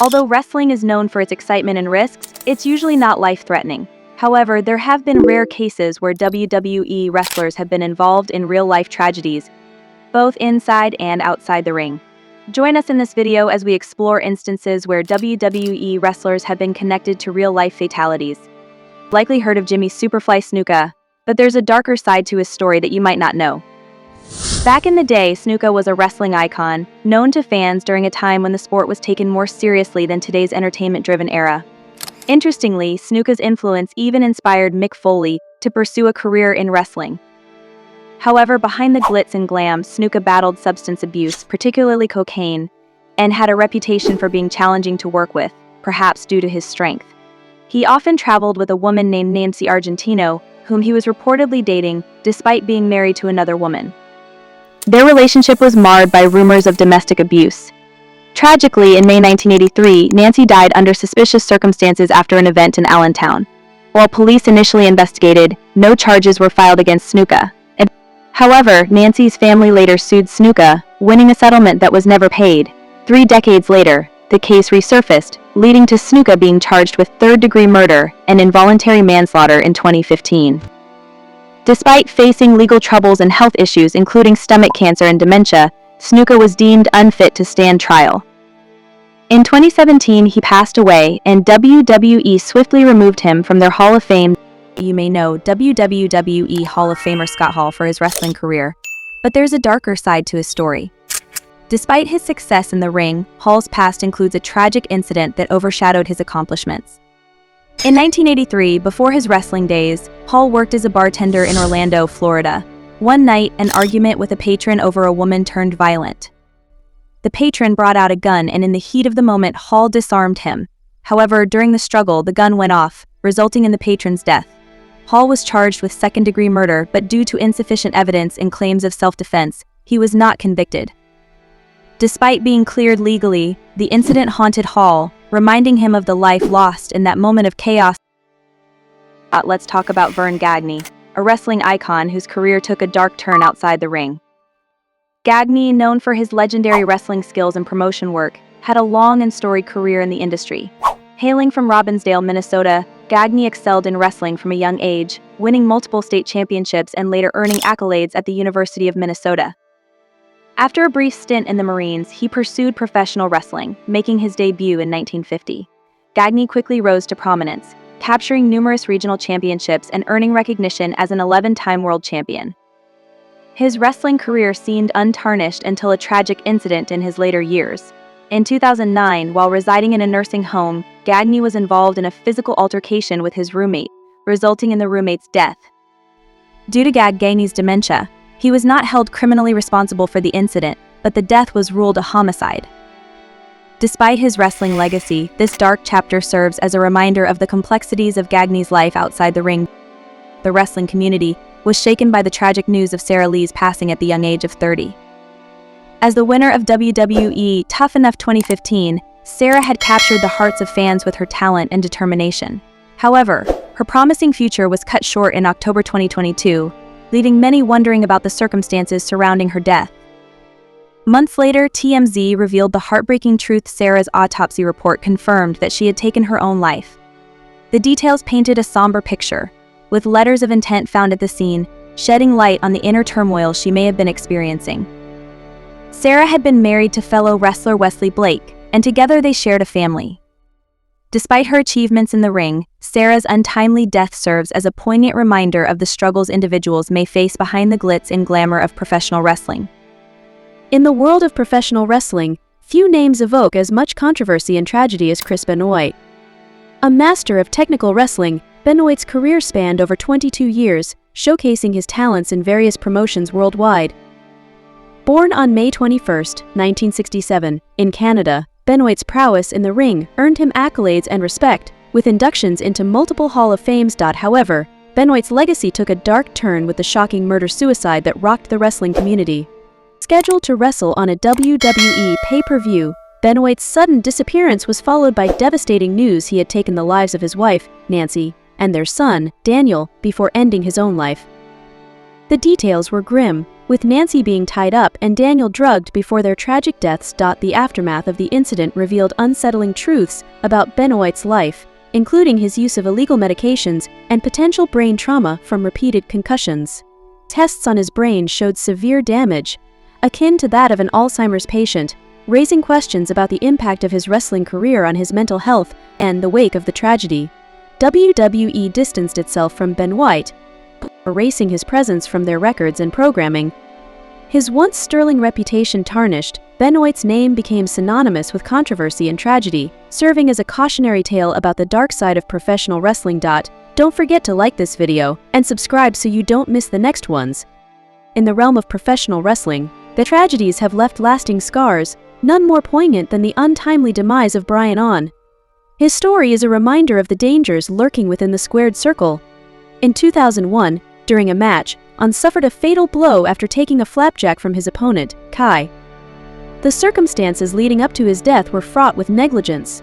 Although wrestling is known for its excitement and risks, it's usually not life-threatening. However, there have been rare cases where WWE wrestlers have been involved in real-life tragedies, both inside and outside the ring. Join us in this video as we explore instances where WWE wrestlers have been connected to real-life fatalities. Likely heard of Jimmy Superfly Snuka, but there's a darker side to his story that you might not know. Back in the day, Snuka was a wrestling icon, known to fans during a time when the sport was taken more seriously than today's entertainment-driven era. Interestingly, Snuka's influence even inspired Mick Foley to pursue a career in wrestling. However, behind the glitz and glam, Snuka battled substance abuse, particularly cocaine, and had a reputation for being challenging to work with, perhaps due to his strength. He often traveled with a woman named Nancy Argentino, whom he was reportedly dating, despite being married to another woman. Their relationship was marred by rumors of domestic abuse. Tragically, in May 1983, Nancy died under suspicious circumstances after an event in Allentown. While police initially investigated, no charges were filed against Snuka. However, Nancy's family later sued Snuka, winning a settlement that was never paid. 3 decades later, the case resurfaced, leading to Snuka being charged with third-degree murder and involuntary manslaughter in 2015. Despite facing legal troubles and health issues including stomach cancer and dementia, Snuka was deemed unfit to stand trial. In 2017, he passed away, and WWE swiftly removed him from their Hall of Fame. You may know WWE Hall of Famer Scott Hall for his wrestling career, but there's a darker side to his story. Despite his success in the ring, Hall's past includes a tragic incident that overshadowed his accomplishments. In 1983, before his wrestling days, Hall worked as a bartender in Orlando, Florida. One night, an argument with a patron over a woman turned violent. The patron brought out a gun, and in the heat of the moment, Hall disarmed him. However, during the struggle, the gun went off, resulting in the patron's death. Hall was charged with second-degree murder, but due to insufficient evidence and claims of self-defense, he was not convicted. Despite being cleared legally, the incident haunted Hall, reminding him of the life lost in that moment of chaos. Let's talk about Vern Gagney, a wrestling icon whose career took a dark turn outside the ring. Gagney, known for his legendary wrestling skills and promotion work, had a long and storied career in the industry. Hailing from Robbinsdale, Minnesota, Gagney excelled in wrestling from a young age, winning multiple state championships and later earning accolades at the University of Minnesota. After a brief stint in the Marines, he pursued professional wrestling, making his debut in 1950. Gagney quickly rose to prominence, capturing numerous regional championships and earning recognition as an 11-time world champion. His wrestling career seemed untarnished until a tragic incident in his later years. In 2009, while residing in a nursing home, Gagney was involved in a physical altercation with his roommate, resulting in the roommate's death. Due to Gagney's dementia, he was not held criminally responsible for the incident, but the death was ruled a homicide. Despite his wrestling legacy, this dark chapter serves as a reminder of the complexities of Gagney's life outside the ring. The wrestling community was shaken by the tragic news of Sarah Lee's passing at the young age of 30. As the winner of WWE Tough Enough 2015, Sarah had captured the hearts of fans with her talent and determination. However, her promising future was cut short in October 2022, leaving many wondering about the circumstances surrounding her death. Months later, TMZ revealed the heartbreaking truth. Sarah's autopsy report confirmed that she had taken her own life. The details painted a somber picture, with letters of intent found at the scene, shedding light on the inner turmoil she may have been experiencing. Sarah had been married to fellow wrestler Wesley Blake, and together they shared a family. Despite her achievements in the ring, Sarah's untimely death serves as a poignant reminder of the struggles individuals may face behind the glitz and glamour of professional wrestling. In the world of professional wrestling, few names evoke as much controversy and tragedy as Chris Benoit. A master of technical wrestling, Benoit's career spanned over 22 years, showcasing his talents in various promotions worldwide. Born on May 21, 1967, in Canada, Benoit's prowess in the ring earned him accolades and respect, with inductions into multiple Hall of Fames. However, Benoit's legacy took a dark turn with the shocking murder-suicide that rocked the wrestling community. Scheduled to wrestle on a WWE pay-per-view, Benoit's sudden disappearance was followed by devastating news he had taken the lives of his wife, Nancy, and their son, Daniel, before ending his own life. The details were grim, with Nancy being tied up and Daniel drugged before their tragic deaths. The aftermath of the incident revealed unsettling truths about Benoit's life, including his use of illegal medications and potential brain trauma from repeated concussions. Tests on his brain showed severe damage, akin to that of an Alzheimer's patient, raising questions about the impact of his wrestling career on his mental health. In the wake of the tragedy, WWE distanced itself from Benoit, erasing his presence from their records and programming. His once sterling reputation tarnished, Benoit's name became synonymous with controversy and tragedy, serving as a cautionary tale about the dark side of professional wrestling. Don't forget to like this video and subscribe so you don't miss the next ones. In the realm of professional wrestling, the tragedies have left lasting scars, none more poignant than the untimely demise of Brian On. His story is a reminder of the dangers lurking within the squared circle. In 2001, during a match, On suffered a fatal blow after taking a flapjack from his opponent, Kai. The circumstances leading up to his death were fraught with negligence.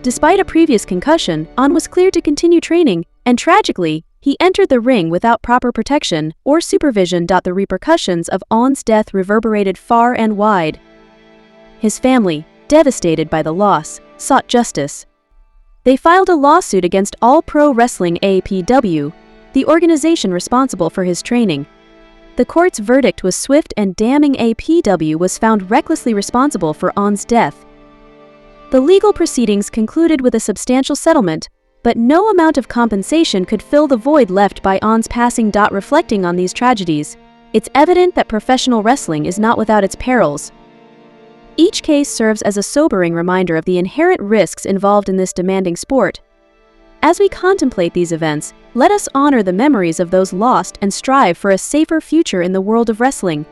Despite a previous concussion, On was cleared to continue training, and tragically, he entered the ring without proper protection or supervision. The repercussions of On's death reverberated far and wide. His family, devastated by the loss, sought justice. They filed a lawsuit against All Pro Wrestling APW, the organization responsible for his training. The court's verdict was swift and damning. APW was found recklessly responsible for On's death. The legal proceedings concluded with a substantial settlement, but no amount of compensation could fill the void left by On's passing. Reflecting on these tragedies, it's evident that professional wrestling is not without its perils. Each case serves as a sobering reminder of the inherent risks involved in this demanding sport. As we contemplate these events, let us honor the memories of those lost and strive for a safer future in the world of wrestling.